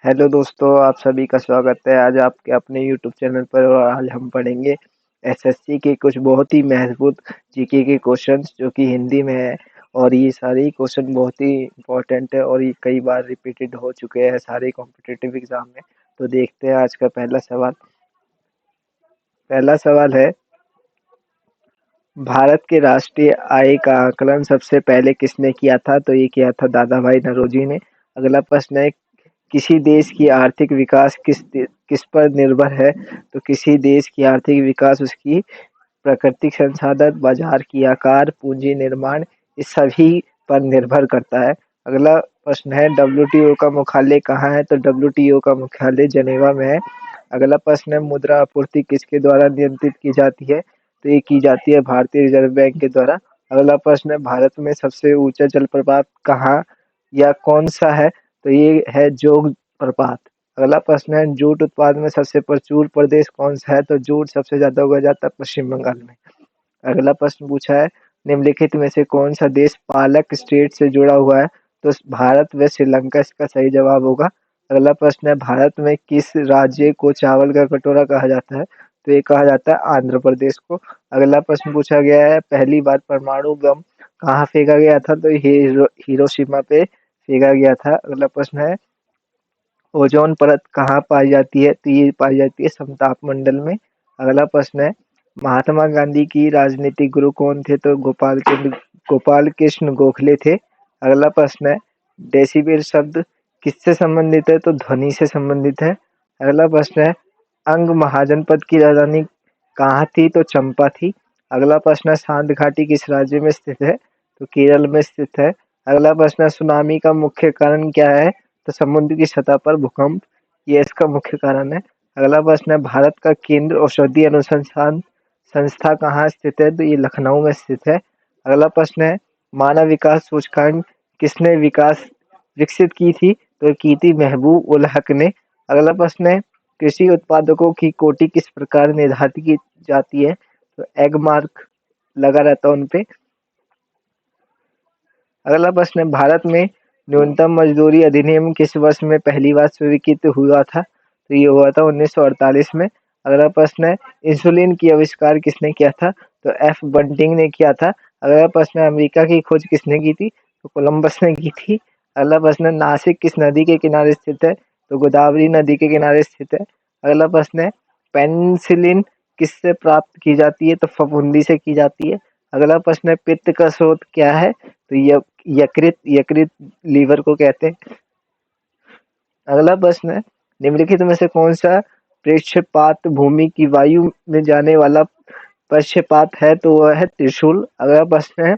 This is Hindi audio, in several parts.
हेलो दोस्तों, आप सभी का स्वागत है आज आपके अपने यूट्यूब चैनल पर। और आज हम पढ़ेंगे एसएससी के कुछ बहुत ही महत्वपूर्ण जीके के क्वेश्चंस जो कि हिंदी में है। और ये सारे क्वेश्चन बहुत ही इम्पोर्टेंट है और ये कई बार रिपीटेड हो चुके हैं सारे कॉम्पिटिटिव एग्जाम में। तो देखते हैं आज का पहला सवाल। पहला सवाल है, भारत के राष्ट्रीय आय का आकलन सबसे पहले किसने किया था? तो ये किया था दादा भाई नौरोजी ने। अगला प्रश्न है, किसी देश की आर्थिक विकास किस पर निर्भर है? तो किसी देश की आर्थिक विकास उसकी प्राकृतिक संसाधन, बाजार की आकार, पूंजी निर्माण, इस सभी पर निर्भर करता है। अगला प्रश्न है, डब्ल्यूटीओ का मुख्यालय कहाँ है? तो डब्ल्यूटीओ का मुख्यालय जेनेवा में है। अगला प्रश्न है, मुद्रा आपूर्ति किसके द्वारा नियंत्रित की जाती है? तो ये की जाती है भारतीय रिजर्व बैंक के द्वारा। अगला प्रश्न है, भारत में सबसे ऊंचा जलप्रपात कहाँ या कौन सा है? तो ये है जोग प्रपात। अगला प्रश्न है, जूट उत्पादन में सबसे प्रचुर प्रदेश कौन सा है? तो जूट सबसे ज्यादा उगाया जाता है पश्चिम बंगाल में। अगला प्रश्न पूछा है, निम्नलिखित में से कौन सा देश पालक स्टेट से जुड़ा हुआ है? तो भारत व श्रीलंका इसका सही जवाब होगा। अगला प्रश्न है, भारत में किस राज्य को चावल का कटोरा कहा जाता है? तो ये कहा जाता है आंध्र प्रदेश को। अगला प्रश्न पूछा गया है, पहली बार परमाणु बम कहाँ फेंका गया था? तो हिरोशिमा पे फेंका गया था। अगला प्रश्न है, ओजोन परत कहाँ पाई जाती है? तो ये पाई जाती है समताप मंडल में। अगला प्रश्न है, महात्मा गांधी की राजनीतिक गुरु कौन थे? तो गोपाल कृष्ण गोखले थे। अगला प्रश्न है, डेसिबल शब्द किससे संबंधित है? तो ध्वनि से संबंधित है। अगला प्रश्न है, अंग महाजनपद की राजधानी कहाँ थी? तो चंपा थी। अगला प्रश्न है, शांत घाटी किस राज्य में स्थित है? तो केरल में स्थित है। अगला प्रश्न है, सुनामी का मुख्य कारण क्या है? तो समुद्र की सतह पर भूकंप, ये इसका मुख्य कारण है। अगला प्रश्न है, भारत का केंद्र औषधि अनुसंधान संस्था कहाँ स्थित है? तो ये लखनऊ में स्थित है। अगला प्रश्न है, मानव विकास सूचकांक किसने विकसित की थी? तो की थी महबूब उल हक ने। अगला प्रश्न है, कृषि उत्पादकों की कोटि किस प्रकार निर्धारित की जाती है? तो एग मार्क लगा रहता है उनपे। अगला प्रश्न है, भारत में न्यूनतम मजदूरी अधिनियम किस वर्ष में पहली बार स्वीकृत हुआ था? तो ये हुआ था 1948 में। अगला प्रश्न है, इंसुलिन की आविष्कार किसने किया था? तो एफ बंटिंग ने किया था। अगला प्रश्न है, अमेरिका की खोज किसने की थी? तो कोलंबस ने की थी। अगला प्रश्न है, नासिक किस नदी के किनारे स्थित है? तो गोदावरी नदी के किनारे स्थित है। अगला प्रश्न है, पेनिसिलिन किससे प्राप्त की जाती है? तो फफूंदी से की जाती है। अगला प्रश्न है, पित्त का स्रोत क्या है? तो यकृत यकृत लीवर को कहते हैं। अगला प्रश्न है, निम्नलिखित में से कौन सा प्रक्षेपात भूमि की वायु में जाने वाला प्रक्षेपात है? तो वह है त्रिशूल। अगला प्रश्न है,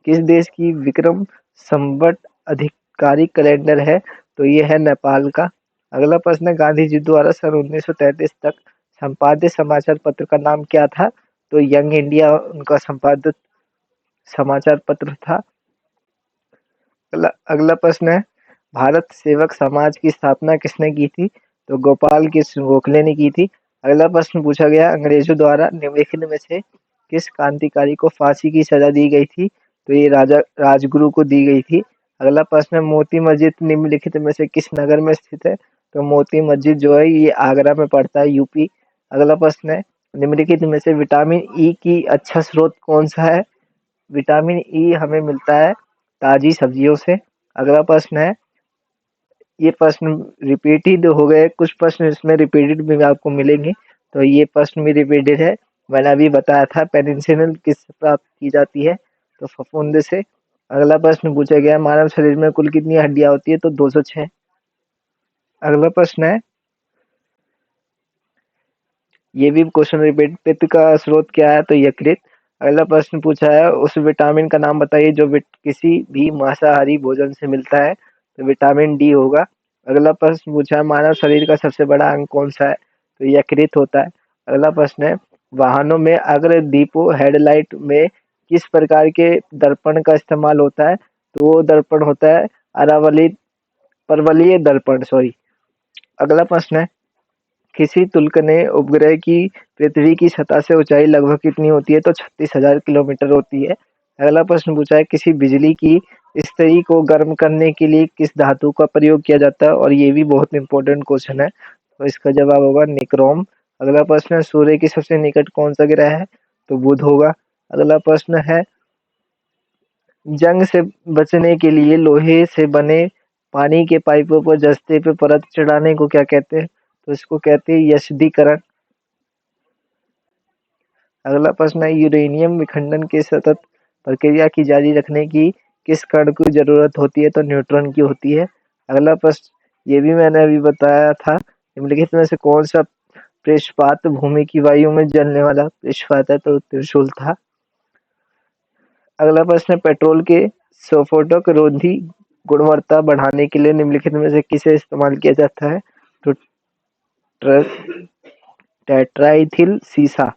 किस देश की विक्रम संवत आधिकारिक कैलेंडर है? तो ये है नेपाल का। अगला प्रश्न है, गांधी जी द्वारा सन 1933 तक संपादित समाचार पत्र का नाम क्या था? तो यंग इंडिया उनका संपादित समाचार पत्र था। अगला प्रश्न है, भारत सेवक समाज की स्थापना किसने की थी? तो गोपाल कृष्ण गोखले ने की थी। अगला प्रश्न पूछा गया, अंग्रेजों द्वारा निम्नलिखित में से किस क्रांतिकारी को फांसी की सजा दी गई थी? तो ये राजा राजगुरु को दी गई थी। अगला प्रश्न है, मोती मस्जिद निम्नलिखित में से किस नगर में स्थित है? तो मोती मस्जिद जो है ये आगरा में पड़ता है, यूपी। अगला प्रश्न है, निम्नलिखित में से विटामिन ई की अच्छा स्रोत कौन सा है? विटामिन ई हमें मिलता है ताजी सब्जियों से। अगला प्रश्न है, ये प्रश्न रिपीटेड हो गए, कुछ प्रश्न इसमें रिपीटेड भी आपको मिलेंगे। तो ये प्रश्न भी रिपीटेड है। मैंने अभी बताया था पेनिसिलिन किससे प्राप्त की जाती है? तो फफूंद से। अगला प्रश्न पूछा गया, मानव शरीर में कुल कितनी हड्डियां होती है? तो 206। अगला प्रश्न है, ये भी क्वेश्चन रिपीट, पित्त का स्रोत क्या है? तो यकृत। अगला प्रश्न पूछा है, उस विटामिन का नाम बताइए जो किसी भी मांसाहारी भोजन से मिलता है? तो विटामिन डी होगा। अगला प्रश्न पूछा है, मानव शरीर का सबसे बड़ा अंग कौन सा है? तो यकृत होता है। अगला प्रश्न है, वाहनों में अग्र दीपों हेडलाइट में किस प्रकार के दर्पण का इस्तेमाल होता है? तो वो दर्पण होता है अरावली परवलयी दर्पण, सॉरी। अगला प्रश्न है, किसी तुलकने उपग्रह की पृथ्वी की सतह से ऊंचाई लगभग कितनी होती है? तो 36,000 किलोमीटर होती है। अगला प्रश्न पूछा है, किसी बिजली की स्त्री को गर्म करने के लिए किस धातु का प्रयोग किया जाता है? और ये भी बहुत इंपॉर्टेंट क्वेश्चन है, तो इसका जवाब होगा निक्रोम। अगला प्रश्न है, सूर्य के सबसे निकट कौन सा ग्रह है? तो बुध होगा। अगला प्रश्न है, जंग से बचने के लिए लोहे से बने पानी के पाइपों पर जस्ते पे परत चढ़ाने को क्या कहते हैं? तो इसको कहते हैं यशदीकरण। अगला प्रश्न है, यूरेनियम विखंडन के सतत प्रक्रिया की जारी रखने की किस कण की जरूरत होती है? तो न्यूट्रॉन की होती है। अगला प्रश्न ये भी मैंने अभी बताया था, निम्नलिखित में से कौन सा पृष्ठपात भूमि की वायु में जलने वाला पृष्ठपात है? तो त्रिशूल था। अगला प्रश्न है, पेट्रोल के स्फोटक रोधी गुणवत्ता बढ़ाने के लिए निम्नलिखित में से किसे इस्तेमाल किया जाता है? तो टेट्राइथिल सीसा।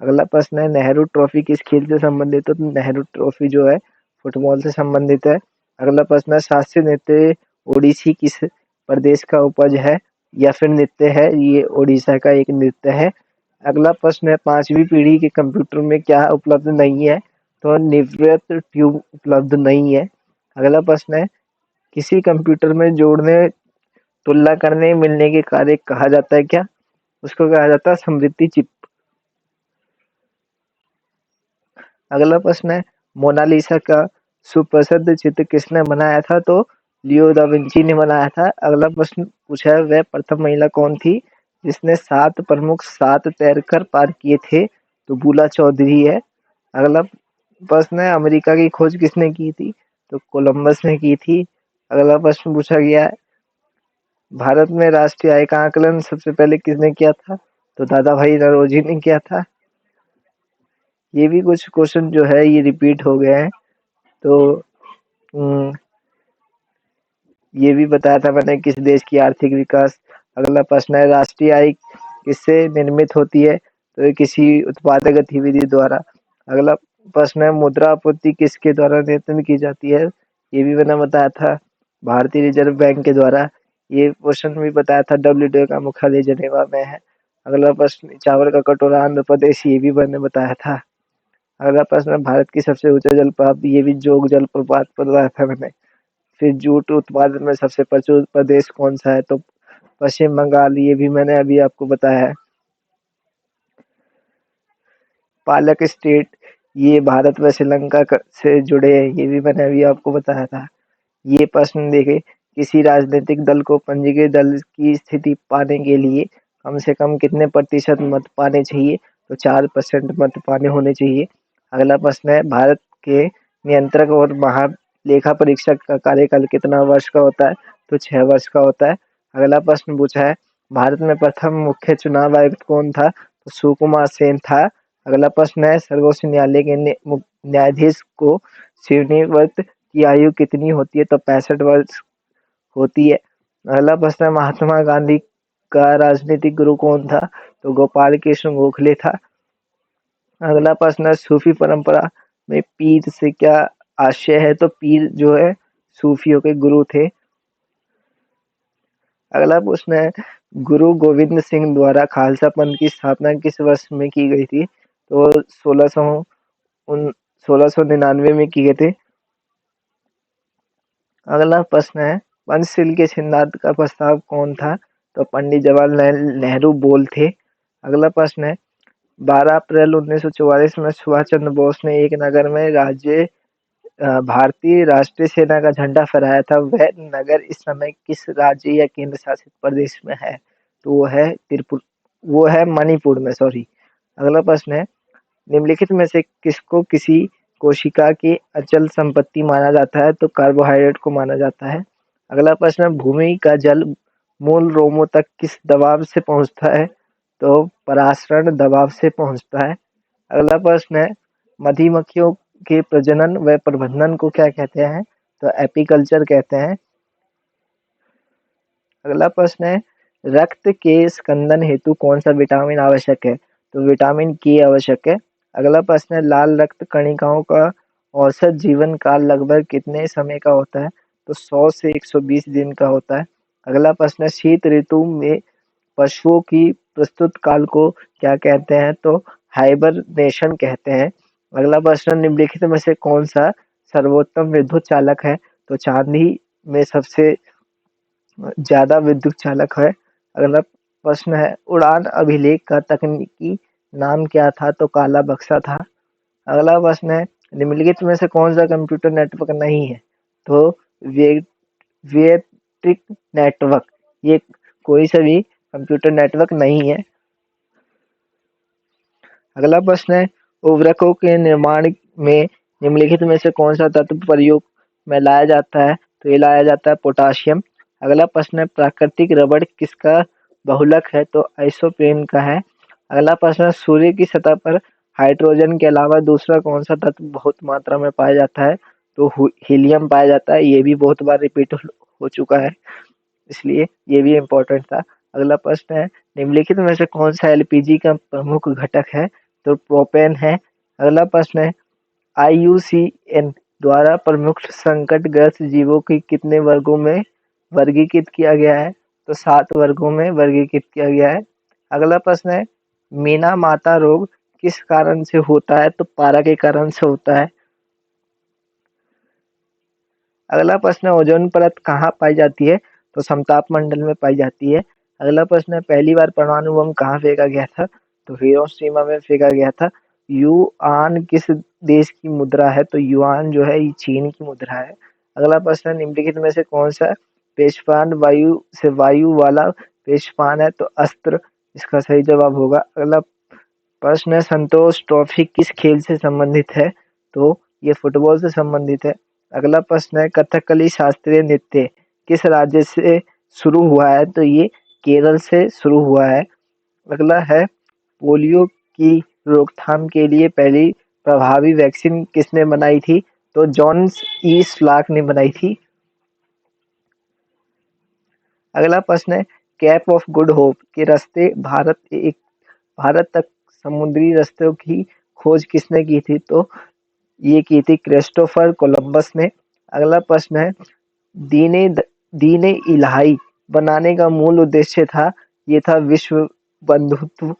अगला प्रश्न है, नेहरू ट्रॉफी किस खेल से संबंधित है? तो नेहरू ट्रॉफी जो है फुटबॉल से संबंधित है। अगला प्रश्न है, शास्त्रीय नृत्य ओडिसी किस प्रदेश का उपज है या फिर नृत्य है? ये ओडिशा का एक नृत्य है। अगला प्रश्न है, पांचवी पीढ़ी के कंप्यूटर में क्या उपलब्ध नहीं है? तो निवृत्त ट्यूब उपलब्ध नहीं है। अगला प्रश्न है, किसी कंप्यूटर में जोड़ने, तुलना करने, मिलने के कार्य कहा जाता है क्या? उसको कहा जाता है स्मृति चिप। अगला प्रश्न है, मोनालिसा का सुप्रसिद्ध चित्र किसने बनाया था? तो लियो दा विंची ने बनाया था। अगला प्रश्न पूछा है, वह प्रथम महिला कौन थी जिसने 7 प्रमुख 7 तैरकर पार किए थे? तो बूला चौधरी है। अगला प्रश्न है, अमेरिका की खोज किसने की थी? तो कोलंबस ने की थी। अगला प्रश्न पूछा गया है, भारत में राष्ट्रीय आय का आकलन सबसे पहले किसने किया था? तो दादा भाई नौरोजी ने किया था। ये भी कुछ क्वेश्चन जो है ये रिपीट हो गए हैं, तो उम, ये भी बताया था मैंने किस देश की आर्थिक विकास। अगला प्रश्न है, राष्ट्रीय आय किससे निर्मित होती है? तो ये किसी उत्पादक गतिविधि द्वारा। अगला प्रश्न है, मुद्रा आपूर्ति किसके द्वारा नियंत्रित की जाती है? ये भी मैंने बताया था, भारतीय रिजर्व बैंक के द्वारा। ये क्वेश्चन भी बताया था, डब्ल्यूटीओ का मुख्यालय जिनेवा में है। अगला प्रश्न, चावल का कटोरा आंध्र प्रदेश, ये भी मैंने बताया था। अगला प्रश्न है, भारत की सबसे ऊंचा जलप्रपात, ये भी जोग जलप्रपात पर बताया था मैंने। फिर जूट उत्पादन में सबसे प्रचुर प्रदेश कौन सा है? तो पश्चिम बंगाल, ये भी मैंने अभी आपको बताया है। पालक स्टेट, ये भारत व श्रीलंका से जुड़े हैं, ये भी मैंने अभी आपको बताया था। ये प्रश्न देखे, किसी राजनीतिक दल को पंजीकृत दल की स्थिति पाने के लिए कम से कम कितने प्रतिशत मत पाने चाहिए? तो 4% मत पाने होने चाहिए। अगला प्रश्न है, भारत के नियंत्रक और महालेखा परीक्षक का कार्यकाल कितना वर्ष का होता है? तो 6 वर्ष का होता है। अगला प्रश्न पूछा है, भारत में प्रथम मुख्य चुनाव आयुक्त कौन था? तो सुकुमार सेन था। अगला प्रश्न है, सर्वोच्च न्यायालय के न्यायाधीश को सेवानिवृत्त की आयु कितनी होती है? तो 65 वर्ष होती है। अगला प्रश्न है, महात्मा गांधी का राजनीतिक गुरु कौन था? तो गोपाल कृष्ण गोखले था। अगला प्रश्न है, सूफी परंपरा में पीर से क्या आशय है? तो पीर जो है सूफियों के गुरु थे। अगला प्रश्न है, गुरु गोविंद सिंह द्वारा खालसा पंथ की स्थापना किस वर्ष में की गई थी? तो 1699 में की गई थी। अगला प्रश्न है, पंचशील के सिद्धांत का प्रस्ताव कौन था? तो पंडित जवाहरलाल नेहरू बोल थे। अगला प्रश्न है, 12 अप्रैल 1944 में सुभाष चंद्र बोस ने एक नगर में भारतीय राष्ट्रीय सेना का झंडा फहराया था, वह नगर इस समय किस राज्य या केंद्र शासित प्रदेश में है? तो वो है मणिपुर में, सॉरी। अगला प्रश्न है, निम्नलिखित में से किसको किसी कोशिका की अचल संपत्ति माना जाता है? तो कार्बोहाइड्रेट को माना जाता है। अगला प्रश्न है, भूमि का जल मूल रोमों तक किस दबाव से पहुंचता है? तो परासरण दबाव से पहुंचता है। अगला प्रश्न है, मधुमक्खियों के प्रजनन व प्रबंधन को क्या कहते हैं? तो एपीकल्चर कहते हैं। अगला प्रश्न है, रक्त के स्कंदन हेतु कौन सा विटामिन आवश्यक है? तो विटामिन के आवश्यक है। अगला प्रश्न है, लाल रक्त कणिकाओं का औसत जीवन काल लगभग कितने समय का होता है? तो 100 से 120 दिन का होता है। अगला प्रश्न है, शीत ऋतु में पशुओं की प्रस्तुत काल को क्या कहते हैं? तो हाइबरनेशन कहते हैं। अगला प्रश्न, निम्नलिखित में से कौन सा सर्वोत्तम विद्युत चालक है? तो चांदी में सबसे ज़्यादा विद्युत चालक है। अगला प्रश्न है, उड़ान अभिलेख का तकनीकी नाम क्या था? तो काला बक्सा था। अगला प्रश्न है, निम्नलिखित में से कौन-सा कंप्यूटर नेटवर्क नहीं है? तो वे वैयक्तिक नेटवर्क, ये कोई सा भी कंप्यूटर नेटवर्क नहीं है। अगला प्रश्न है, उर्वरकों के निर्माण में निम्नलिखित में से कौन-सा तत्व प्रयोग में लाया जाता है? तो ये लाया जाता है पोटासियम। अगला प्रश्न है, प्राकृतिक रबड़ किसका बहुलक है? तो आइसोप्रोपेन का है। अगला प्रश्न है, सूर्य की सतह पर हाइड्रोजन के अलावा दूसरा कौन-सा तत्व बहुत मात्रा में पाया जाता है? तो हीलियम पाया जाता है। ये भी बहुत बार रिपीट हो चुका है, इसलिए ये भी इम्पोर्टेंट था। अगला प्रश्न है, निम्नलिखित में से कौन-सा एलपीजी का प्रमुख घटक है? तो प्रोपेन है। अगला प्रश्न है, आईयूसीएन द्वारा प्रमुख संकटग्रस्त जीवों की कितने वर्गों में वर्गीकृत किया गया है? तो 7 वर्गों में वर्गीकृत किया गया है। अगला प्रश्न है, मीना माता रोग किस कारण से होता है? तो पारा के कारण से होता है। अगला प्रश्न है, ओजोन परत कहाँ पाई जाती है? तो समताप मंडल में पाई जाती है। अगला प्रश्न है, पहली बार परमाणु बम कहाँ फेंका गया था? तो हिरोशिमा में फेंका गया था। युआन किस देश की मुद्रा है? तो युआन जो है ये चीन की मुद्रा है। अगला प्रश्न है, निम्नलिखित में से कौन सा पेशपान वायु से वायु वाला पेशपान है? तो अस्त्र इसका सही जवाब होगा। अगला प्रश्न है, संतोष ट्रॉफी किस खेल से संबंधित है? तो ये फुटबॉल से संबंधित है। अगला प्रश्न है, कथकली शास्त्रीय नृत्य किस राज्य से शुरू हुआ है? तो ये केरल से शुरू हुआ है। अगला है, पोलियो की रोकथाम के लिए पहली प्रभावी वैक्सीन किसने बनाई थी? तो जॉन्स ई स्लाक ने बनाई थी। अगला प्रश्न है, कैप ऑफ गुड होप के रास्ते भारत तक समुद्री रास्तों की खोज किसने की थी? तो ये की थी क्रिस्टोफर कोलंबस ने। अगला प्रश्न है, दीने दीने इलाही बनाने का मूल उद्देश्य था? ये था विश्व बंधुत्व।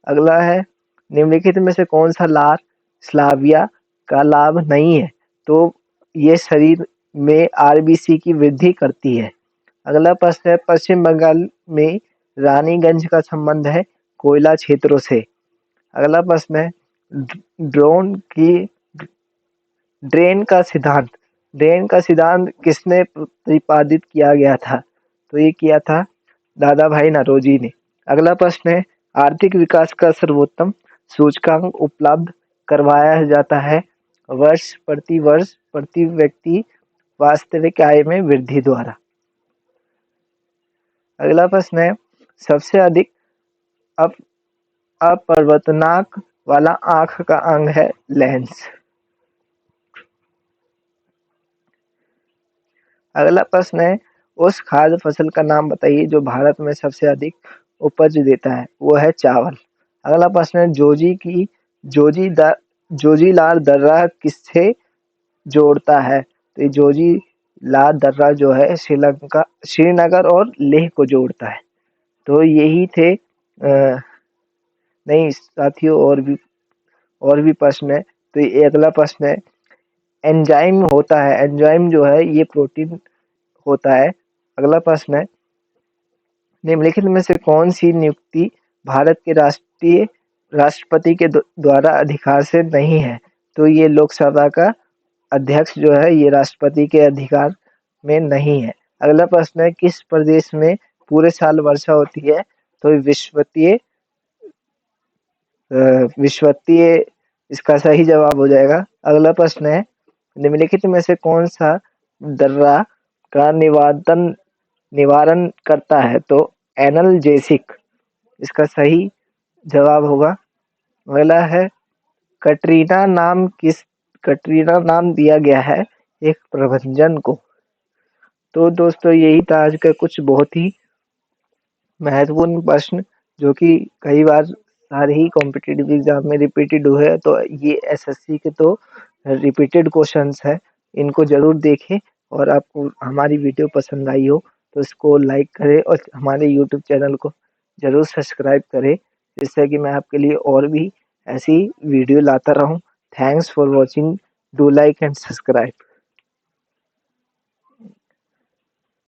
अगला है, निम्नलिखित में से कौन सा लार स्लाविया का लाभ नहीं है? तो ये शरीर में आरबीसी की वृद्धि करती है। अगला प्रश्न है, पश्चिम बंगाल में रानीगंज का संबंध है कोयला क्षेत्रों से। अगला प्रश्न है, ड्रोन की ड्रेन का सिद्धांत किसने प्रतिपादित किया गया था? तो ये किया था दादा भाई नौरोजी ने। अगला प्रश्न है, आर्थिक विकास का सर्वोत्तम सूचकांक उपलब्ध करवाया जाता है वर्ष प्रति व्यक्ति वास्तविक आय में वृद्धि द्वारा। अगला प्रश्न है, सबसे अधिक अप अपवर्तनांक वाला आंख का अंग है लेंस। अगला प्रश्न है, उस खाद्य फसल का नाम बताइए जो भारत में सबसे अधिक उपज देता है? वो है चावल। अगला प्रश्न है, जोजीलार दर्रा किससे जोड़ता है? तो ये जोजीलार दर्रा जो है श्रीनगर और लेह को जोड़ता है। तो यही थे नहीं साथियों, और भी प्रश्न है। तो ये अगला प्रश्न है, एंजाइम होता है, एंजाइम जो है ये प्रोटीन होता है। अगला प्रश्न है, निम्नलिखित में से कौन सी नियुक्ति भारत के राष्ट्रपति के द्वारा अधिकार से नहीं है? तो ये लोकसभा का अध्यक्ष जो है ये राष्ट्रपति के अधिकार में नहीं है। अगला प्रश्न है, किस प्रदेश में पूरे साल वर्षा होती है? तो विश्वतीय इसका सही जवाब हो जाएगा। अगला प्रश्न है, निम्नलिखित में से कौन सा दर्रा का निवारण करता है? तो एनाल्जेसिक इसका सही जवाब होगा। अगला है, कटरीना कटरीना नाम दिया गया है एक प्रभंजन को। तो दोस्तों यही था आज का कुछ बहुत ही महत्वपूर्ण प्रश्न जो कि कई बार सारे ही कॉम्पिटिटिव एग्जाम में रिपीटेड हुए हैं। तो ये एसएससी के तो रिपीटेड क्वेश्चंस है, इनको जरूर देखें। और आपको हमारी वीडियो पसंद आई हो तो इसको लाइक करें और हमारे यूट्यूब चैनल को जरूर सब्सक्राइब करें, जिससे कि मैं आपके लिए और भी ऐसी वीडियो लाता रहूं। Thanks for watching, do like and subscribe.